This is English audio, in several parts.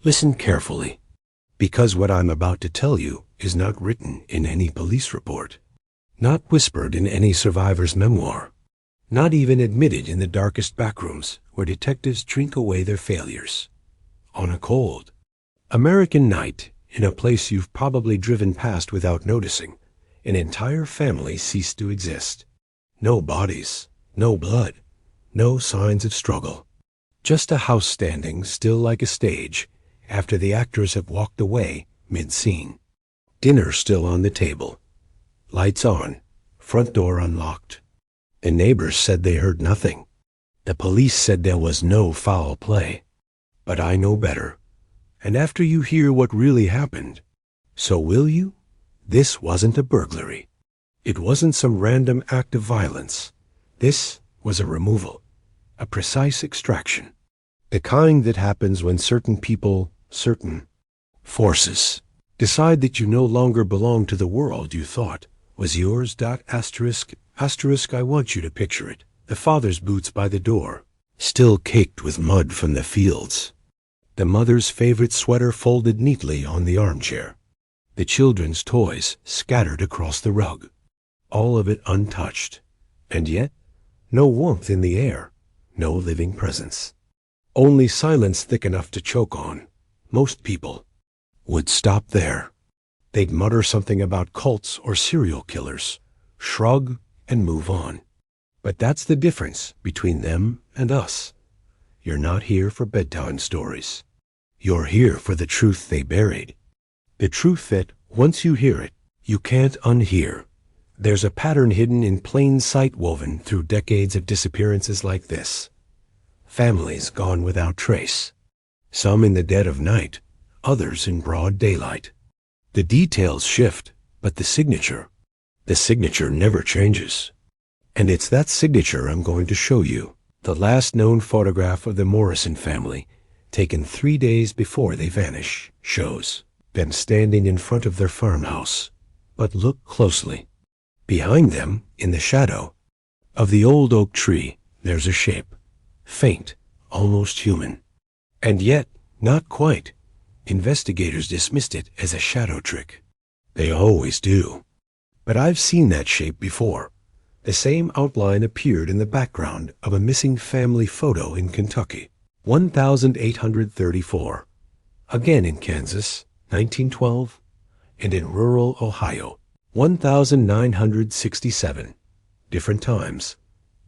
Listen carefully, because what I'm about to tell you is not written in any police report, not whispered in any survivor's memoir, not even admitted in the darkest backrooms where detectives drink away their failures. On a cold American night, in a place you've probably driven past without noticing, an entire family ceased to exist. No bodies, no blood, no signs of struggle. Just a house standing still like a stage after the actors have walked away mid-scene. Dinner still on the table. Lights on, front door unlocked. The neighbors said they heard nothing. The police said there was no foul play. But I know better. And after you hear what really happened, so will you? This wasn't a burglary. It wasn't some random act of violence. This was a removal, a precise extraction. The kind that happens when certain people, certain forces, decide that you no longer belong to the world you thought was yours. Asterisk, I want you to picture it. The father's boots by the door, still caked with mud from the fields. The mother's favorite sweater folded neatly on the armchair. The children's toys scattered across the rug. All of it untouched. And yet, no warmth in the air, no living presence. Only silence thick enough to choke on. Most people would stop there. They'd mutter something about cults or serial killers, shrug, and move on. But that's the difference between them and us. You're not here for bedtime stories. You're here for the truth they buried. The truth that, once you hear it, you can't unhear. There's a pattern hidden in plain sight woven through decades of disappearances like this. Families gone without trace. Some in the dead of night, others in broad daylight. The details shift, but the signature never changes. And it's that signature I'm going to show you. The last known photograph of the Morrison family, taken 3 days before they vanish, shows them standing in front of their farmhouse. But look closely. Behind them, in the shadow of the old oak tree, there's a shape. Faint, almost human. And yet, not quite. Investigators dismissed it as a shadow trick. They always do. But I've seen that shape before. The same outline appeared in the background of a missing family photo in Kentucky. 1834. Again in Kansas, 1912. And in rural Ohio, 1967. Different times,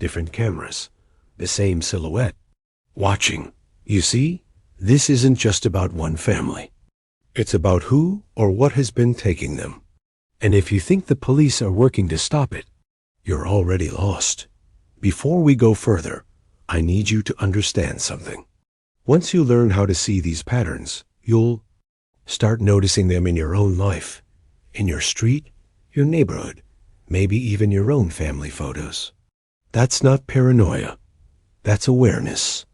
different cameras, the same silhouette. Watching. You see, this isn't just about one family. It's about who or what has been taking them. And if you think the police are working to stop it, you're already lost. Before we go further, I need you to understand something. Once you learn how to see these patterns, you'll start noticing them in your own life, in your street, your neighborhood, maybe even your own family photos. That's not paranoia. That's awareness.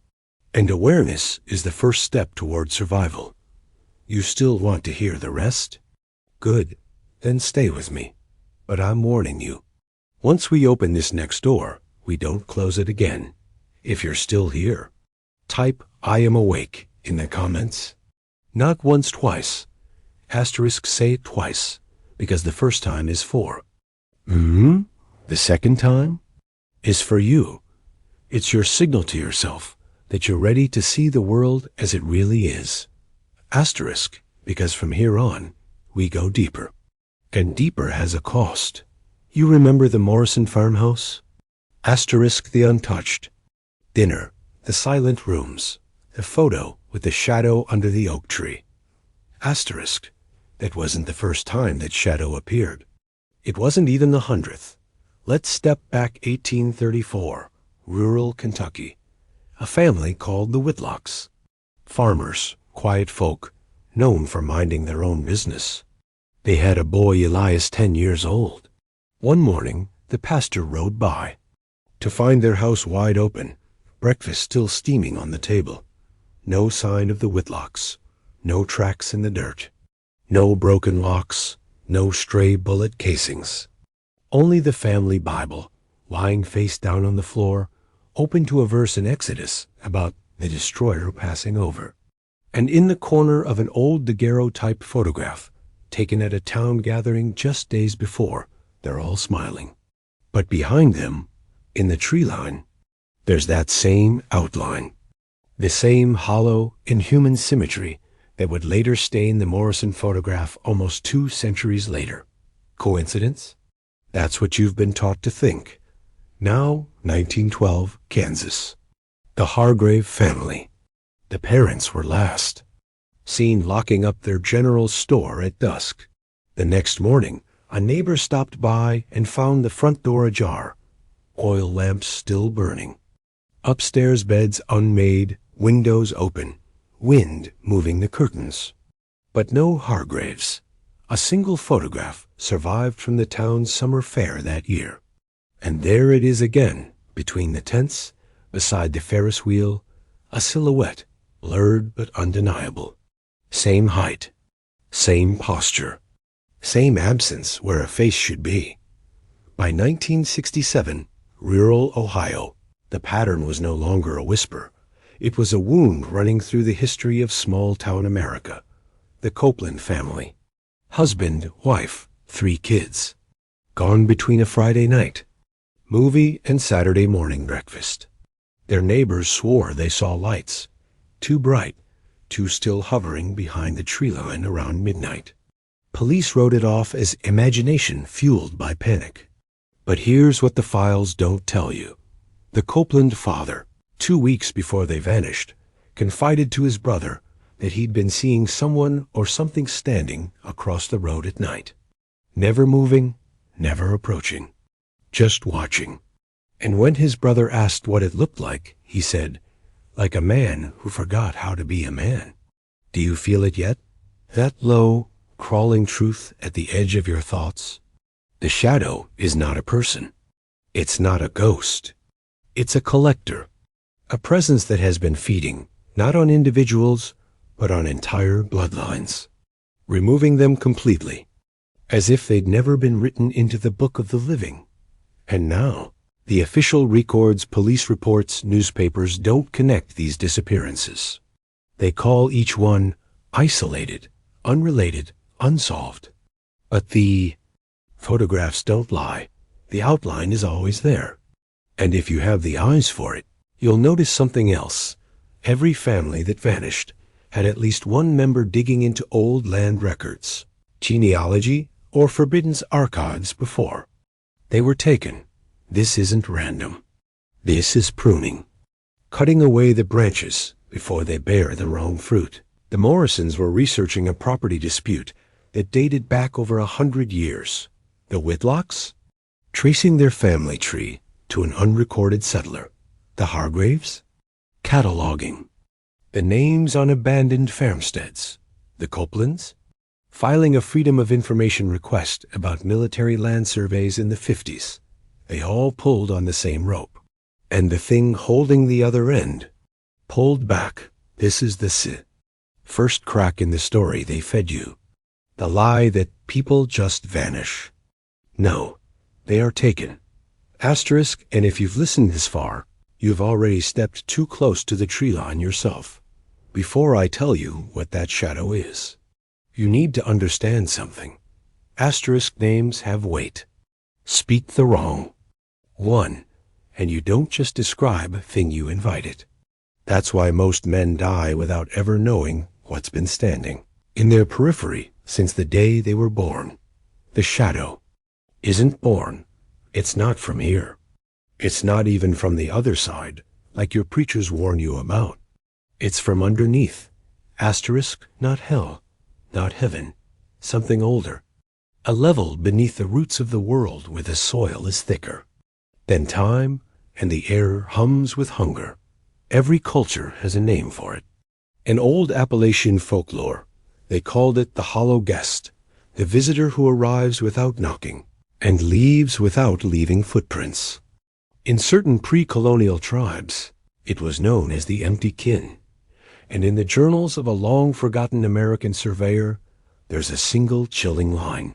And awareness is the first step toward survival. You still want to hear the rest? Good. Then stay with me. But I'm warning you. Once we open this next door, we don't close it again. If you're still here, type "I am awake" in the comments. Not once, twice. Asterisk, say it twice, because the first time is for. The second time is for you. It's your signal to yourself that you're ready to see the world as it really is. Asterisk, because from here on, we go deeper. And deeper has a cost. You remember the Morrison farmhouse? Asterisk, the untouched. Dinner, the silent rooms, the photo with the shadow under the oak tree. Asterisk, that wasn't the first time that shadow appeared. It wasn't even the 100th. Let's step back 1834, rural Kentucky. A family called the Whitlocks. Farmers, quiet folk, known for minding their own business. They had a boy Elias 10 years old. One morning, the pastor rode by to find their house wide open, breakfast still steaming on the table. No sign of the Whitlocks, no tracks in the dirt, no broken locks, no stray bullet casings. Only the family Bible, lying face down on the floor, open to a verse in Exodus about the destroyer passing over. And in the corner of an old daguerreotype photograph, taken at a town gathering just days before, they're all smiling. But behind them, in the tree line, there's that same outline. The same hollow, inhuman symmetry that would later stain the Morrison photograph almost 2 centuries later. Coincidence? That's what you've been taught to think. Now, 1912, Kansas. The Hargrave family. The parents were last. Seen locking up their general store at dusk. The next morning, a neighbor stopped by and found the front door ajar. Oil lamps still burning. Upstairs beds unmade, windows open, wind moving the curtains. But no Hargraves. A single photograph survived from the town's summer fair that year. And there it is again, between the tents, beside the Ferris wheel, a silhouette, blurred but undeniable. Same height, same posture, same absence where a face should be. By 1967, rural Ohio, the pattern was no longer a whisper. It was a wound running through the history of small-town America. The Copeland family. Husband, wife, 3 kids. Gone between a Friday night, movie and Saturday morning breakfast. Their neighbors swore they saw lights. Too bright, too still hovering behind the tree line around midnight. Police wrote it off as imagination fueled by panic. But here's what the files don't tell you. The Copeland father, 2 weeks before they vanished, confided to his brother that he'd been seeing someone or something standing across the road at night. Never moving, never approaching, just watching. And when his brother asked what it looked like, he said, like a man who forgot how to be a man. Do you feel it yet? That low, crawling truth at the edge of your thoughts? The shadow is not a person. It's not a ghost. It's a collector. A presence that has been feeding, not on individuals, but on entire bloodlines. Removing them completely, as if they'd never been written into the book of the living. And now, the official records, police reports, newspapers don't connect these disappearances. They call each one isolated, unrelated, unsolved. But the photographs don't lie. The outline is always there. And if you have the eyes for it, you'll notice something else. Every family that vanished had at least one member digging into old land records, genealogy, or forbidden archives before. They were taken. This isn't random. This is pruning. Cutting away the branches before they bear the wrong fruit. The Morrisons were researching a property dispute that dated back over 100 years. The Whitlocks? Tracing their family tree to an unrecorded settler. The Hargraves? Cataloging. The names on abandoned farmsteads. The Copelands? Filing a Freedom of Information request about military land surveys in the 50s. They all pulled on the same rope. And the thing holding the other end pulled back. This is the first crack in the story they fed you. The lie that people just vanish. No, they are taken. Asterisk, and if you've listened this far, you've already stepped too close to the tree line yourself. Before I tell you what that shadow is, you need to understand something. Asterisk names have weight. Speak the wrong one, and you don't just describe a thing, you invite it. That's why most men die without ever knowing what's been standing in their periphery since the day they were born. The shadow isn't born. It's not from here. It's not even from the other side, like your preachers warn you about. It's from underneath. Asterisk, not hell, not heaven, something older. A level beneath the roots of the world where the soil is thicker than time and the air hums with hunger. Every culture has a name for it. In old Appalachian folklore, they called it the hollow guest, the visitor who arrives without knocking and leaves without leaving footprints. In certain pre-colonial tribes, it was known as the empty kin. And in the journals of a long-forgotten American surveyor, there's a single chilling line.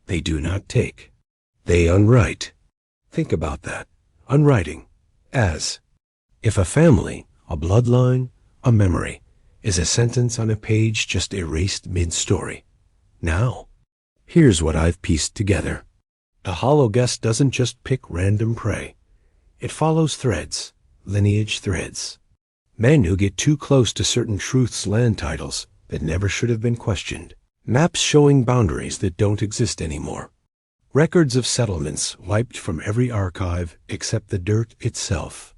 They do not take. They unwrite. Think about that. Unwriting. As if a family, a bloodline, a memory, is a sentence on a page just erased mid-story. Now, here's what I've pieced together. A hollow guest doesn't just pick random prey. It follows threads, lineage threads. Men who get too close to certain truths' land titles that never should have been questioned. Maps showing boundaries that don't exist anymore. Records of settlements wiped from every archive except the dirt itself.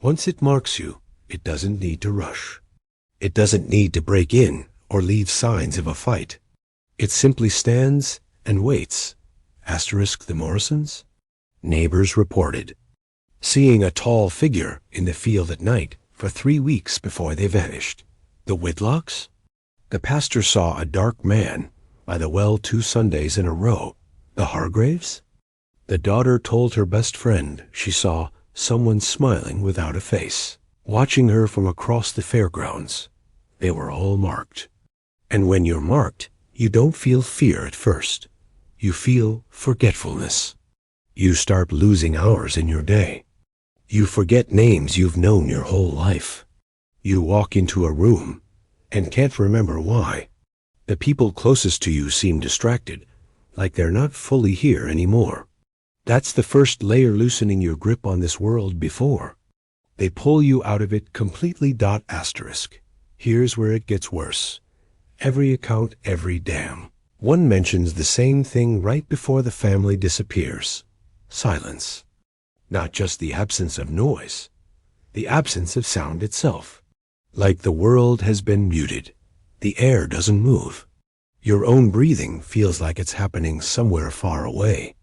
Once it marks you, it doesn't need to rush. It doesn't need to break in or leave signs of a fight. It simply stands and waits. Asterisk the Morrisons? Neighbors reported seeing a tall figure in the field at night for 3 weeks before they vanished. The Whitlocks? The pastor saw a dark man by the well 2 Sundays in a row. The Hargraves? The daughter told her best friend she saw someone smiling without a face, watching her from across the fairgrounds. They were all marked. And when you're marked, you don't feel fear at first. You feel forgetfulness. You start losing hours in your day. You forget names you've known your whole life. You walk into a room and can't remember why. The people closest to you seem distracted, like they're not fully here anymore. That's the first layer loosening your grip on this world before. They pull you out of it completely. Asterisk. Here's where it gets worse. Every account, every damn. One mentions the same thing right before the family disappears. Silence. Not just the absence of noise, the absence of sound itself. Like the world has been muted. The air doesn't move. Your own breathing feels like it's happening somewhere far away.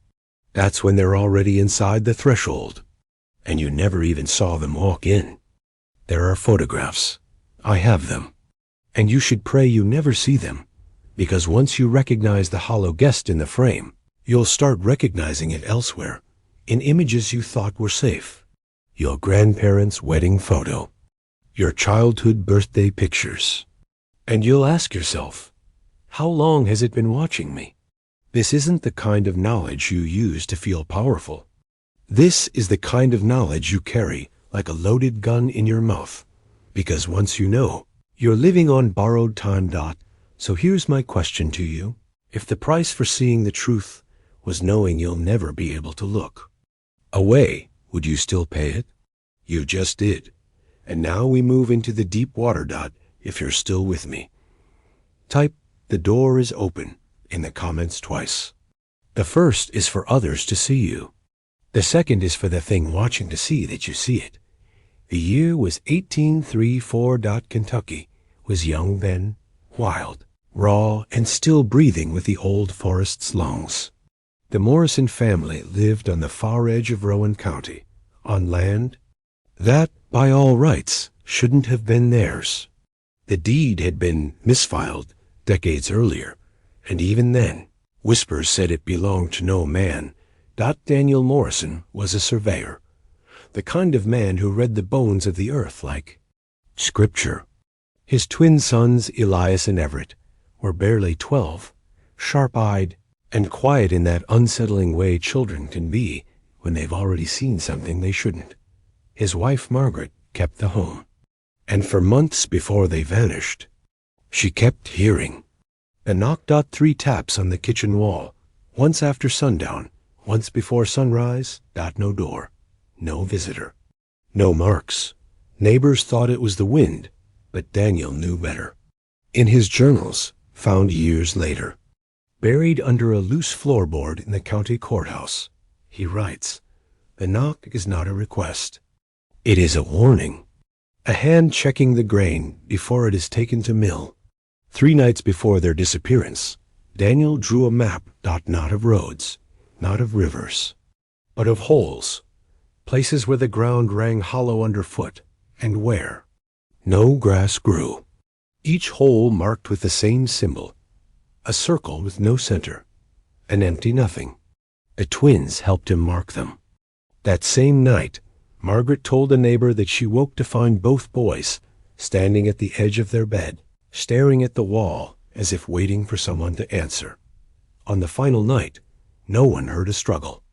That's when they're already inside the threshold, and you never even saw them walk in. There are photographs. I have them. And you should pray you never see them, because once you recognize the hollow guest in the frame, you'll start recognizing it elsewhere, in images you thought were safe. Your grandparents' wedding photo. Your childhood birthday pictures. And you'll ask yourself, how long has it been watching me? This isn't the kind of knowledge you use to feel powerful. This is the kind of knowledge you carry like a loaded gun in your mouth. Because once you know, you're living on borrowed time. So here's my question to you. If the price for seeing the truth was knowing you'll never be able to look away, would you still pay it? You just did. And now we move into the deep water. If you're still with me. Type, "The door is open," in the comments twice. The first is for others to see you. The second is for the thing watching to see that you see it. The year was 1834. Kentucky was young then, wild, raw, and still breathing with the old forest's lungs. The Morrison family lived on the far edge of Rowan County, on land that, by all rights, shouldn't have been theirs. The deed had been misfiled decades earlier, and even then, whispers said it belonged to no man. Daniel Morrison was a surveyor, the kind of man who read the bones of the earth like scripture. His twin sons, Elias and Everett, were barely 12, sharp-eyed, and quiet in that unsettling way children can be when they've already seen something they shouldn't. His wife, Margaret, kept the home. And for months before they vanished, she kept hearing a knock. 3 taps on the kitchen wall, once after sundown, once before sunrise. No door, no visitor, no marks. Neighbors thought it was the wind, but Daniel knew better. In his journals, found years later, buried under a loose floorboard in the county courthouse, he writes, "The knock is not a request. It is a warning. A hand checking the grain before it is taken to mill." 3 nights before their disappearance, Daniel drew a map. Not of roads, not of rivers, but of holes, places where the ground rang hollow underfoot, and where no grass grew. Each hole marked with the same symbol, a circle with no center, an empty nothing. The twins helped him mark them. That same night, Margaret told a neighbor that she woke to find both boys standing at the edge of their bed, staring at the wall as if waiting for someone to answer. On the final night, no one heard a struggle.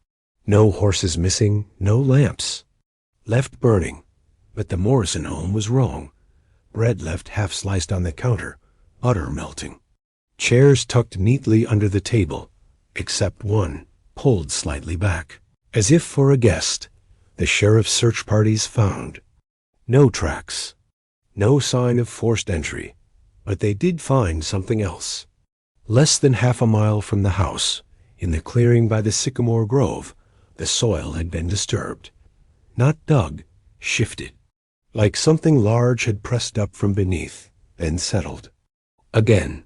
No horses missing, no lamps. Left burning, but the Morrison home was wrong. bread left half-sliced on the counter, utter melting. Chairs tucked neatly under the table, except one, pulled slightly back. As if for a guest, the sheriff's search parties found no tracks, no sign of forced entry, but they did find something else. Less than half a mile from the house, in the clearing by the sycamore grove, the soil had been disturbed. Not dug, shifted, like something large had pressed up from beneath, then settled. Again.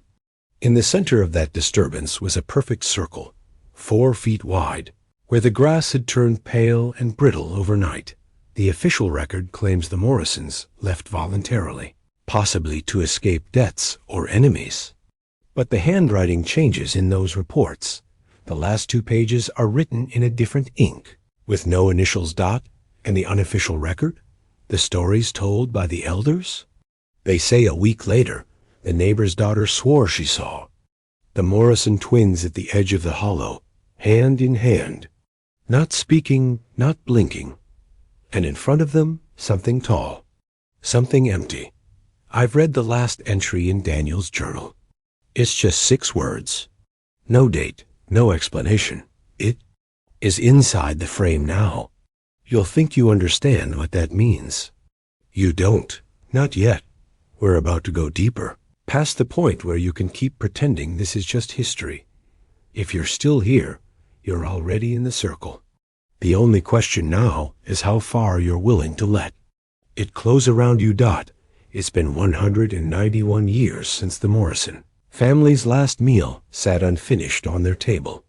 In the center of that disturbance was a perfect circle, 4 feet wide, where the grass had turned pale and brittle overnight. The official record claims the Morrisons left voluntarily, possibly to escape debts or enemies. But the handwriting changes in those reports. The last 2 pages are written in a different ink, with no initials dot, and the unofficial record, the stories told by the elders. They say a week later, the neighbor's daughter swore she saw the Morrison twins at the edge of the hollow, hand in hand, not speaking, not blinking, and in front of them something tall, something empty. I've read the last entry in Daniel's journal. It's just 6 words. No date, no explanation. It is inside the frame now. You'll think you understand what that means. You don't. Not yet. We're about to go deeper, past the point where you can keep pretending this is just history. If you're still here, you're already in the circle. The only question now is how far you're willing to let it close around you. It's been 191 years since the Morrison family's last meal sat unfinished on their table.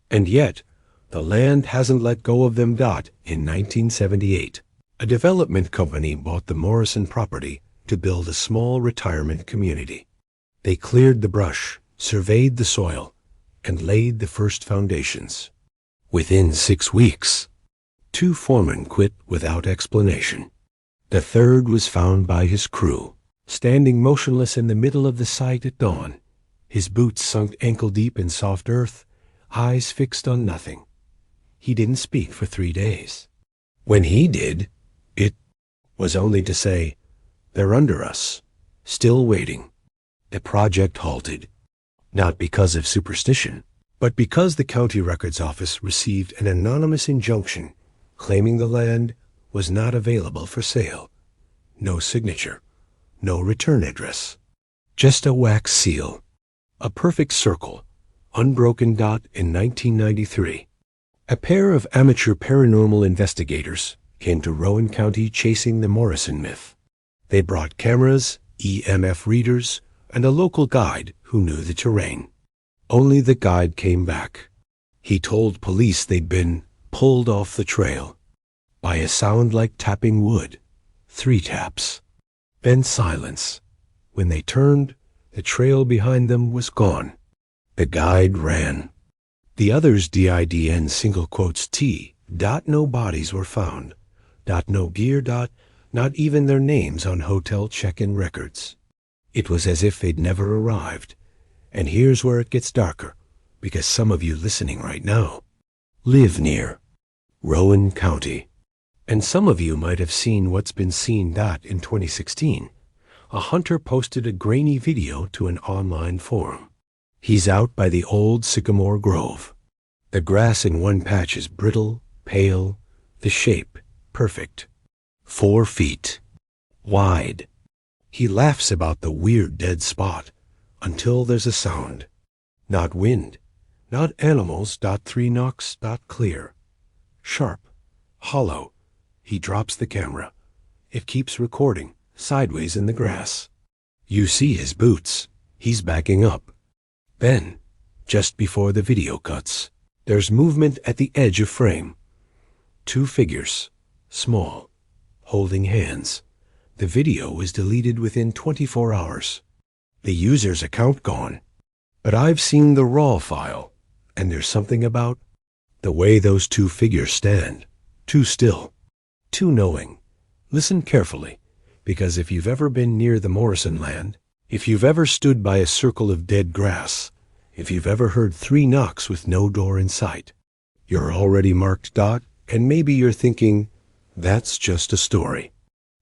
And yet, the land hasn't let go of them. In 1978, a development company bought the Morrison property to build a small retirement community. They cleared the brush, surveyed the soil, and laid the first foundations. Within 6 weeks, 2 foremen quit without explanation. The third was found by his crew, standing motionless in the middle of the site at dawn, his boots sunk ankle-deep in soft earth, eyes fixed on nothing. He didn't speak for 3 days. When he did, it was only to say, "They're under us, still waiting." The project halted, not because of superstition, but because the county records office received an anonymous injunction claiming the land was not available for sale. No signature, no return address, just a wax seal, a perfect circle, unbroken. In 1993, a pair of amateur paranormal investigators came to Rowan County chasing the Morrison myth. They brought cameras, EMF readers, and a local guide who knew the terrain. Only the guide came back. He told police they'd been pulled off the trail by a sound like tapping wood. 3 taps. Then silence. When they turned, the trail behind them was gone. The guide ran. The others DIDN single quotes T. No bodies were found. No gear. Not even their names on hotel check-in records. It was as if they'd never arrived. And here's where it gets darker, because some of you listening right now live near Rowan County. And some of you might have seen what's been seen. In 2016, a hunter posted a grainy video to an online forum. He's out by the old sycamore grove. The grass in one patch is brittle, pale, the shape perfect. 4 feet wide. He laughs about the weird dead spot until there's a sound. Not wind, not animals. 3 knocks. Clear. Sharp. Hollow. He drops the camera. It keeps recording, sideways in the grass. You see his boots. He's backing up. Then, just before the video cuts, there's movement at the edge of frame. 2 figures, small, holding hands. The video was deleted within 24 hours. The user's account gone. But I've seen the raw file, and there's something about the way those 2 figures stand. Too still. Too knowing. Listen carefully, because if you've ever been near the Morrison land, if you've ever stood by a circle of dead grass, if you've ever heard 3 knocks with no door in sight, you're already marked. And maybe you're thinking, that's just a story.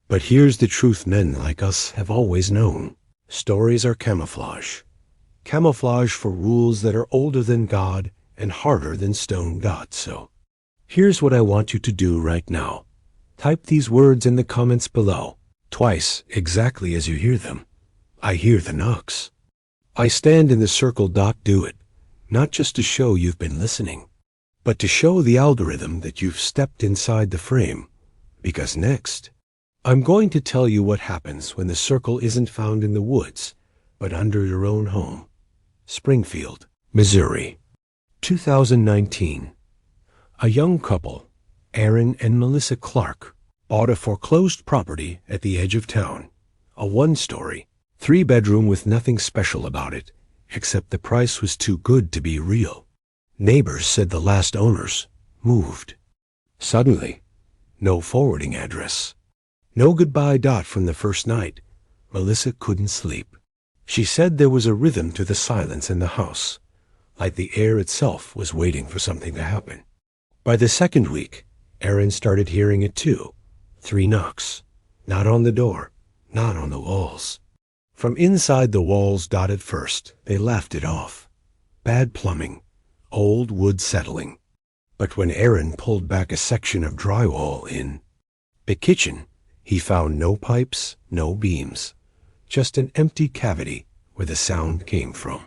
But here's the truth men like us have always known. Stories are camouflage. Camouflage for rules that are older than God and harder than stone God. So, here's what I want you to do right now. Type these words in the comments below, twice exactly as you hear them. I hear the knocks. I stand in the circle. Do it, not just to show you've been listening, but to show the algorithm that you've stepped inside the frame. Because next, I'm going to tell you what happens when the circle isn't found in the woods, but under your own home. Springfield, Missouri, 2019. A young couple, Aaron and Melissa Clark, bought a foreclosed property at the edge of town. A one-story, 3-bedroom with nothing special about it, except the price was too good to be real. Neighbors said the last owners moved. Suddenly, no forwarding address. No goodbye. From the first night, Melissa couldn't sleep. She said there was a rhythm to the silence in the house, like the air itself was waiting for something to happen. By the second week, Aaron started hearing it too. 3 knocks. Not on the door, not on the walls. From inside the walls. At first, they laughed it off. Bad plumbing, old wood settling. But when Aaron pulled back a section of drywall in the kitchen, he found no pipes, no beams, just an empty cavity where the sound came from.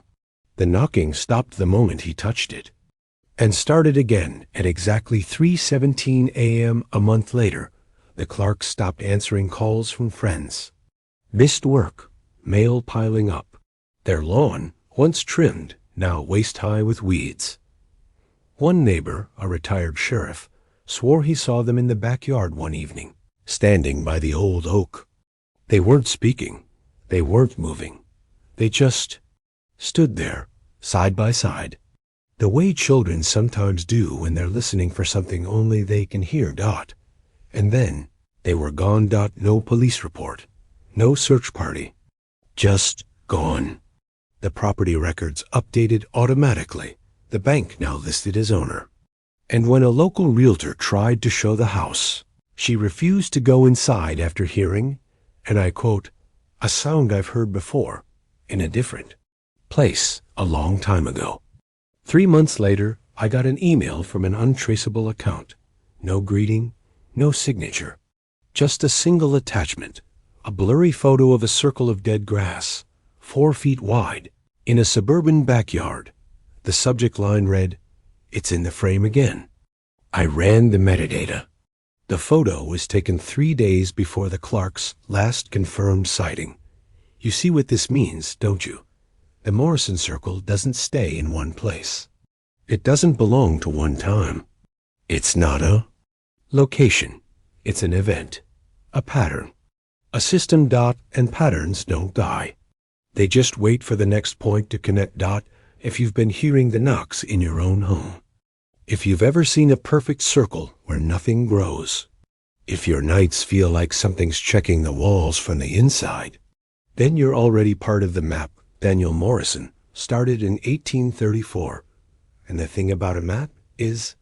The knocking stopped the moment he touched it, and started again at exactly 3:17 a.m. A month later. The Clarks stopped answering calls from friends. Missed work, mail piling up. Their lawn, once trimmed, now waist-high with weeds. One neighbor, a retired sheriff, swore he saw them in the backyard one evening, standing by the old oak. They weren't speaking. They weren't moving. They just stood there, side by side, the way children sometimes do when they're listening for something only they can hear. And then they were gone. No police report, no search party, just gone. The property records updated automatically. The bank now listed as owner. And when a local realtor tried to show the house, she refused to go inside after hearing, and I quote, a sound I've heard before, in a different place a long time ago. 3 months later, I got an email from an untraceable account. No greeting, no signature. Just a single attachment, a blurry photo of a circle of dead grass, 4 feet wide, in a suburban backyard. The subject line read, "It's in the frame again." I ran the metadata. The photo was taken 3 days before the Clarks' last confirmed sighting. You see what this means, don't you? The Morrison circle doesn't stay in one place. It doesn't belong to one time. It's not a location. It's an event, a pattern, a system. And patterns don't die. They just wait for the next point to connect. If you've been hearing the knocks in your own home, if you've ever seen a perfect circle where nothing grows, if your nights feel like something's checking the walls from the inside, then you're already part of the map. Daniel Morrison started in 1834. And the thing about a map is,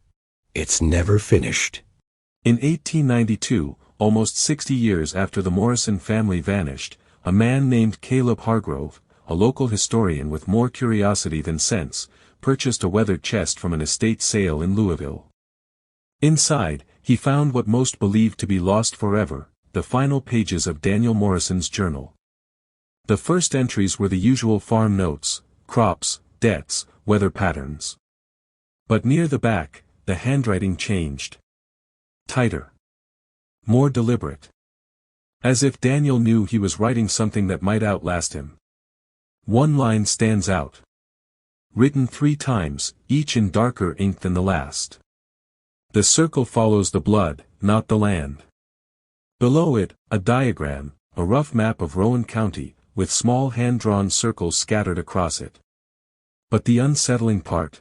it's never finished. In 1892, almost 60 years after the Morrison family vanished, a man named Caleb Hargrove, a local historian with more curiosity than sense, purchased a weathered chest from an estate sale in Louisville. Inside, he found what most believed to be lost forever, the final pages of Daniel Morrison's journal. The first entries were the usual farm notes, crops, debts, weather patterns. But near the back, the handwriting changed. Tighter. More deliberate. As if Daniel knew he was writing something that might outlast him. One line stands out. Written 3 times, each in darker ink than the last. The circle follows the blood, not the land. Below it, a diagram, a rough map of Rowan County, with small hand-drawn circles scattered across it. But the unsettling part.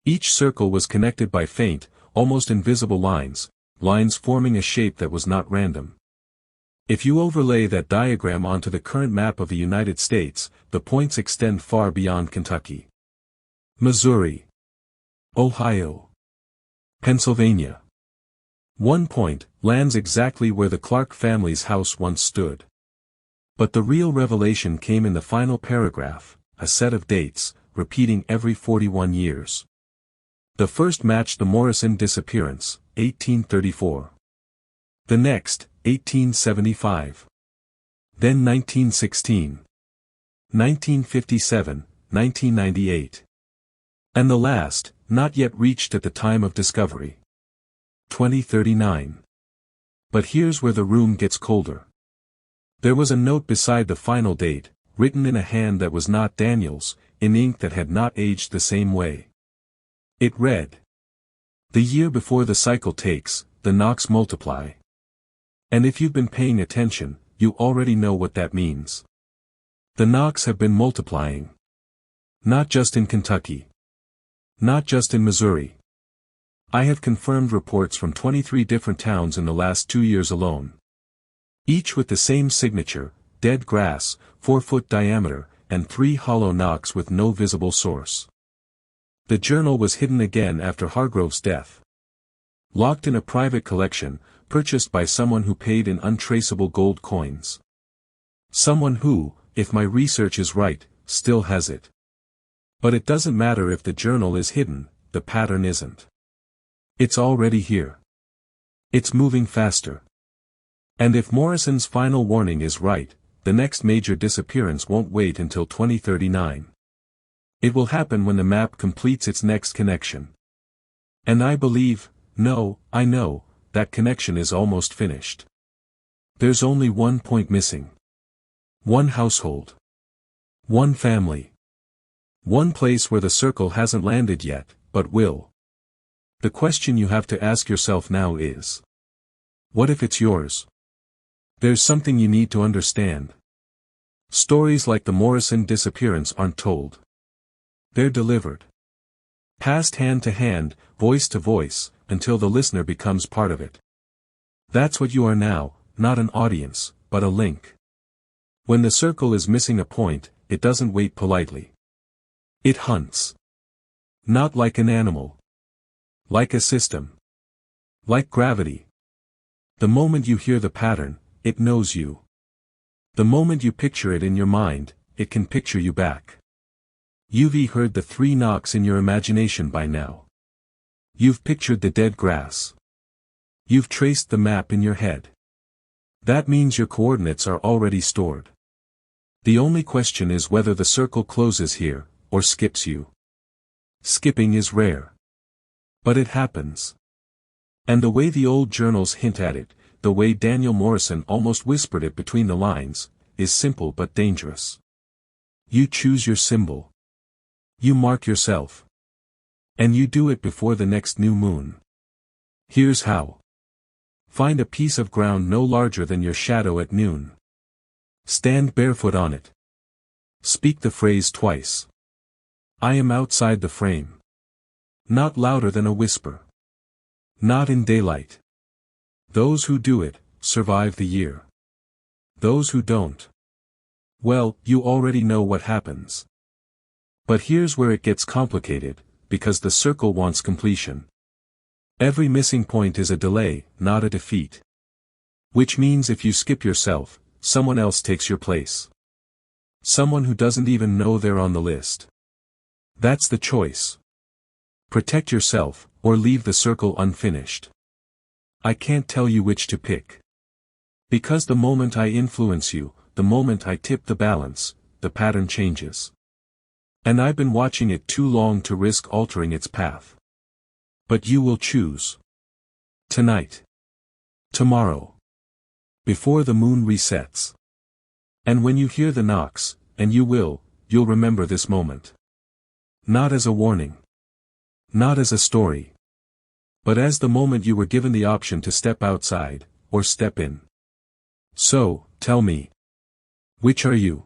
Each circle was connected by faint, almost invisible lines, lines forming a shape that was not random. If you overlay that diagram onto the current map of the United States, the points extend far beyond Kentucky. Missouri. Ohio. Pennsylvania. 1 point, lands exactly where the Clark family's house once stood. But the real revelation came in the final paragraph, a set of dates, repeating every 41 years. The first matched the Morrison disappearance, 1834. The next, 1875. Then 1916. 1957, 1998. And the last, not yet reached at the time of discovery. 2039. But here's where the room gets colder. There was a note beside the final date, written in a hand that was not Daniel's, in ink that had not aged the same way. It read: "The year before the cycle takes, the knocks multiply." And if you've been paying attention, you already know what that means. The knocks have been multiplying. Not just in Kentucky. Not just in Missouri. I have confirmed reports from 23 different towns in the last 2 years alone. Each with the same signature, dead grass, 4-foot diameter, and 3 hollow knocks with no visible source. The journal was hidden again after Hargrove's death. Locked in a private collection, purchased by someone who paid in untraceable gold coins. Someone who, if my research is right, still has it. But it doesn't matter if the journal is hidden, the pattern isn't. It's already here. It's moving faster. And if Morrison's final warning is right, the next major disappearance won't wait until 2039. It will happen when the map completes its next connection. And I believe, no, I know, that connection is almost finished. There's only one point missing. One household. One family. One place where the circle hasn't landed yet, but will. The question you have to ask yourself now is: what if it's yours? There's something you need to understand. Stories like the Morrison disappearance aren't told. They're delivered. Passed hand to hand, voice to voice, until the listener becomes part of it. That's what you are now, not an audience, but a link. When the circle is missing a point, it doesn't wait politely. It hunts. Not like an animal. Like a system. Like gravity. The moment you hear the pattern, it knows you. The moment you picture it in your mind, it can picture you back. You've heard the 3 knocks in your imagination by now. You've pictured the dead grass. You've traced the map in your head. That means your coordinates are already stored. The only question is whether the circle closes here, or skips you. Skipping is rare. But it happens. And the way the old journals hint at it, the way Daniel Morrison almost whispered it between the lines, is simple but dangerous. You choose your symbol. You mark yourself. And you do it before the next new moon. Here's how. Find a piece of ground no larger than your shadow at noon. Stand barefoot on it. Speak the phrase twice. I am outside the frame. Not louder than a whisper. Not in daylight. Those who do it, survive the year. Those who don't. Well, you already know what happens. But here's where it gets complicated, because the circle wants completion. Every missing point is a delay, not a defeat. Which means if you skip yourself, someone else takes your place. Someone who doesn't even know they're on the list. That's the choice. Protect yourself, or leave the circle unfinished. I can't tell you which to pick. Because the moment I influence you, the moment I tip the balance, the pattern changes. And I've been watching it too long to risk altering its path. But you will choose. Tonight. Tomorrow. Before the moon resets. And when you hear the knocks, and you will, you'll remember this moment. Not as a warning. Not as a story. But as the moment you were given the option to step outside, or step in. So, tell me. Which are you?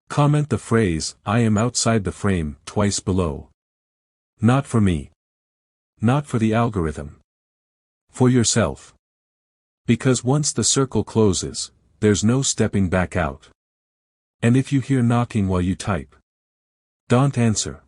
Comment the phrase, I am outside the frame, twice below. Not for me. Not for the algorithm. For yourself. Because once the circle closes, there's no stepping back out. And if you hear knocking while you type, don't answer.